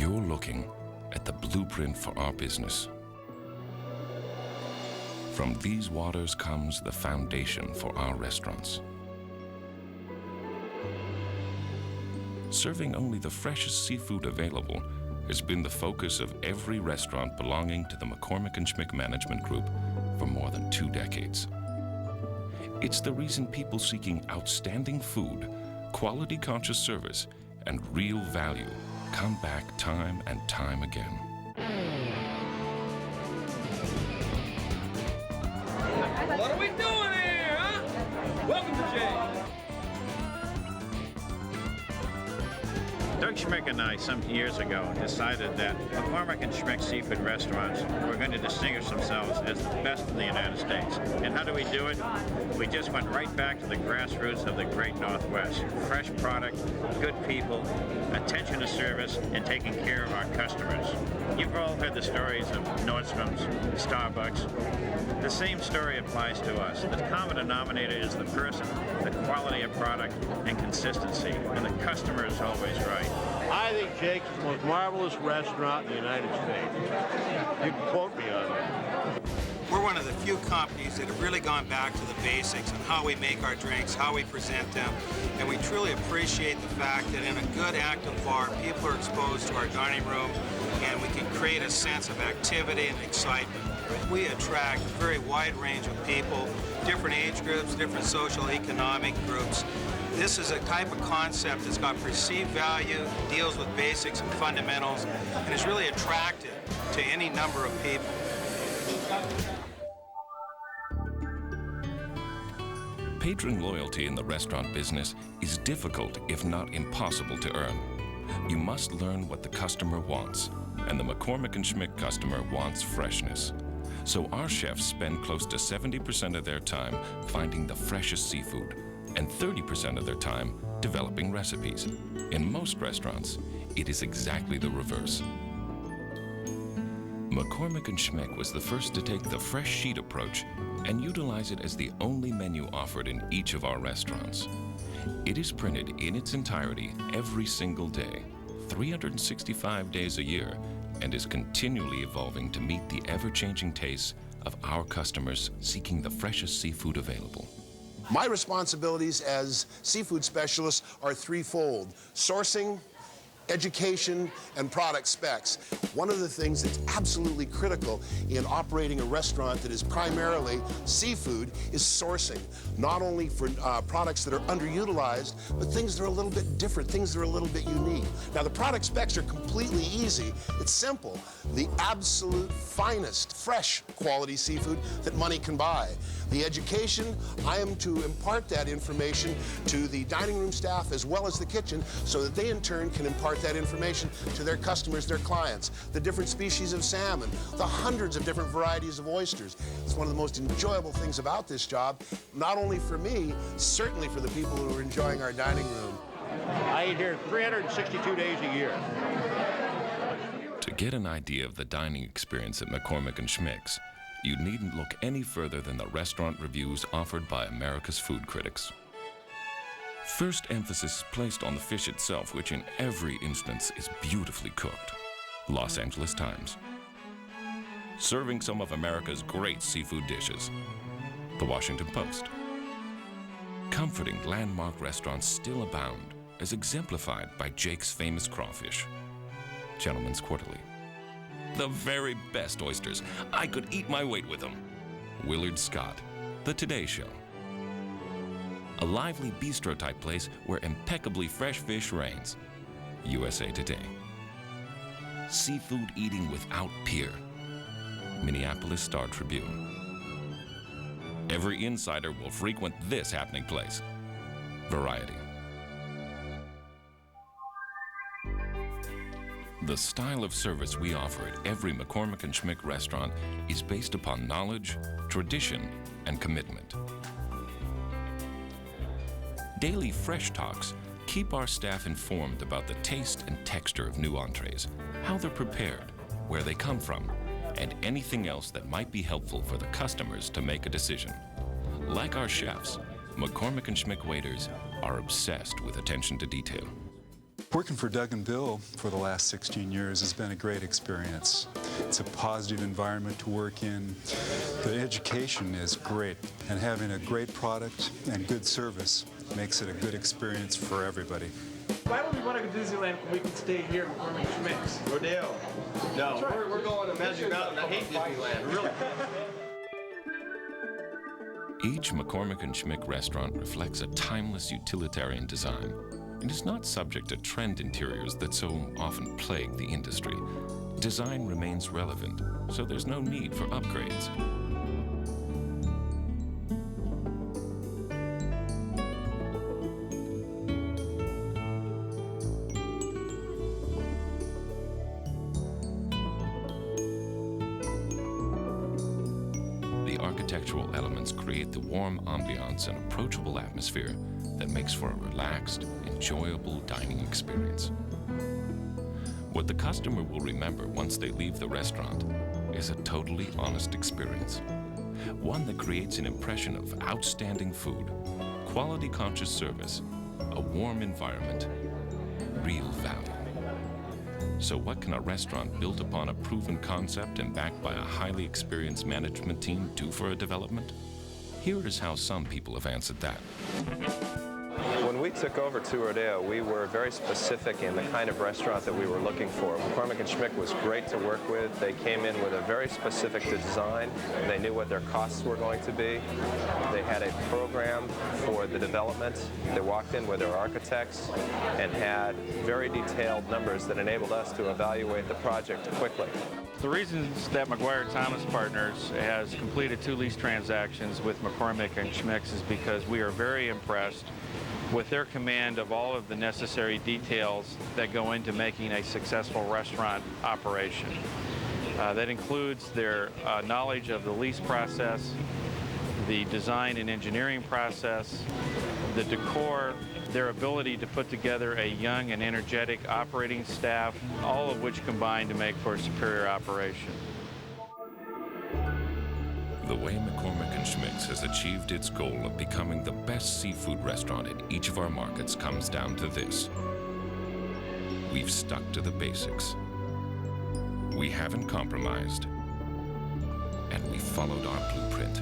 You're looking at the blueprint for our business. From these waters comes the foundation for our restaurants. Serving only the freshest seafood available has been the focus of every restaurant belonging to the McCormick and Schmick Management Group for more than 2 decades. It's the reason people seeking outstanding food, quality-conscious service, and real value come back time and time again. What are we doing here, huh? Welcome to jail. Doug Schmick and I, some years ago, decided that McCormick and Schmick seafood restaurants were going to distinguish themselves as the best in the United States. And how do we do it? We just went right back to the grassroots of the great Northwest. Fresh product, good people, attention to service, and taking care of our customers. You've all heard the stories of Nordstrom's, Starbucks. The same story applies to us. The common denominator is the person, the quality of product, and consistency. And the customer is always right. I think Jake's is the most marvelous restaurant in the United States. You can quote me on that. We're one of the few companies that have really gone back to the basics on how we make our drinks, how we present them, and we truly appreciate the fact that in a good, active bar, people are exposed to our dining room, and we can create a sense of activity and excitement. We attract a very wide range of people, different age groups, different social economic groups. This is a type of concept that's got perceived value, deals with basics and fundamentals, and is really attractive to any number of people. Patron loyalty in the restaurant business is difficult, if not impossible, to earn. You must learn what the customer wants, and the McCormick and Schmick customer wants freshness. So our chefs spend close to 70% of their time finding the freshest seafood, and 30% of their time developing recipes. In most restaurants, it is exactly the reverse. McCormick and Schmick was the first to take the fresh sheet approach and utilize it as the only menu offered in each of our restaurants. It is printed in its entirety every single day, 365 days a year, and is continually evolving to meet the ever-changing tastes of our customers seeking the freshest seafood available. My responsibilities as seafood specialist are threefold: sourcing, education, and product specs. One of the things that's absolutely critical in operating a restaurant that is primarily seafood is sourcing, not only for products that are underutilized, but things that are a little bit different, things that are a little bit unique. Now, the product specs are completely easy. It's simple. The absolute finest, fresh quality seafood that money can buy. The education, I am to impart that information to the dining room staff as well as the kitchen so that they in turn can impart that information to their customers, their clients. The different species of salmon, the hundreds of different varieties of oysters. It's one of the most enjoyable things about this job, not only for me, certainly for the people who are enjoying our dining room. I eat here 362 days a year. To get an idea of the dining experience at McCormick and Schmick's, you needn't look any further than the restaurant reviews offered by America's food critics. First emphasis is placed on the fish itself, which in every instance is beautifully cooked. Los Angeles Times. Serving some of America's great seafood dishes. The Washington Post. Comforting landmark restaurants still abound, as exemplified by Jake's famous crawfish. Gentleman's Quarterly. The very best oysters. I could eat my weight with them. Willard Scott. The Today Show. A lively bistro-type place where impeccably fresh fish reigns. USA Today. Seafood eating without peer. Minneapolis Star-Tribune. Every insider will frequent this happening place. Variety. The style of service we offer at every McCormick and Schmick restaurant is based upon knowledge, tradition, and commitment. Daily Fresh Talks keep our staff informed about the taste and texture of new entrees, how they're prepared, where they come from, and anything else that might be helpful for the customers to make a decision. Like our chefs, McCormick and Schmick waiters are obsessed with attention to detail. Working for Doug and Bill for the last 16 years has been a great experience. It's a positive environment to work in. The education is great, and having a great product and good service makes it a good experience for everybody. Why don't we want to go to Disneyland when we can stay here in McCormick Schmicks? Rodeo. No, right. we're going to Magic Mountain. I hate Disneyland, really. Each McCormick and Schmick restaurant reflects a timeless utilitarian design and is not subject to trend interiors that so often plague the industry. Design remains relevant, so there's no need for upgrades. The architectural elements create the warm ambiance and approachable atmosphere that makes for a relaxed, enjoyable dining experience. What the customer will remember once they leave the restaurant is a totally honest experience. One that creates an impression of outstanding food, quality-conscious service, a warm environment, real value. So what can a restaurant built upon a proven concept and backed by a highly experienced management team do for a development? Here is how some people have answered that. When we took over to Rodeo, we were very specific in the kind of restaurant that we were looking for. McCormick and Schmick was great to work with. They came in with a very specific design. They knew what their costs were going to be. They had a program for the development. They walked in with their architects and had very detailed numbers that enabled us to evaluate the project quickly. The reasons that McGuire Thomas Partners has completed 2 lease transactions with McCormick and Schmicks is because we are very impressed with their command of all of the necessary details that go into making a successful restaurant operation. That includes their knowledge of the lease process, the design and engineering process, the decor, their ability to put together a young and energetic operating staff, all of which combine to make for a superior operation. The way McCormick and Schmicks has achieved its goal of becoming the best seafood restaurant in each of our markets comes down to this. We've stuck to the basics. We haven't compromised, and we followed our blueprint.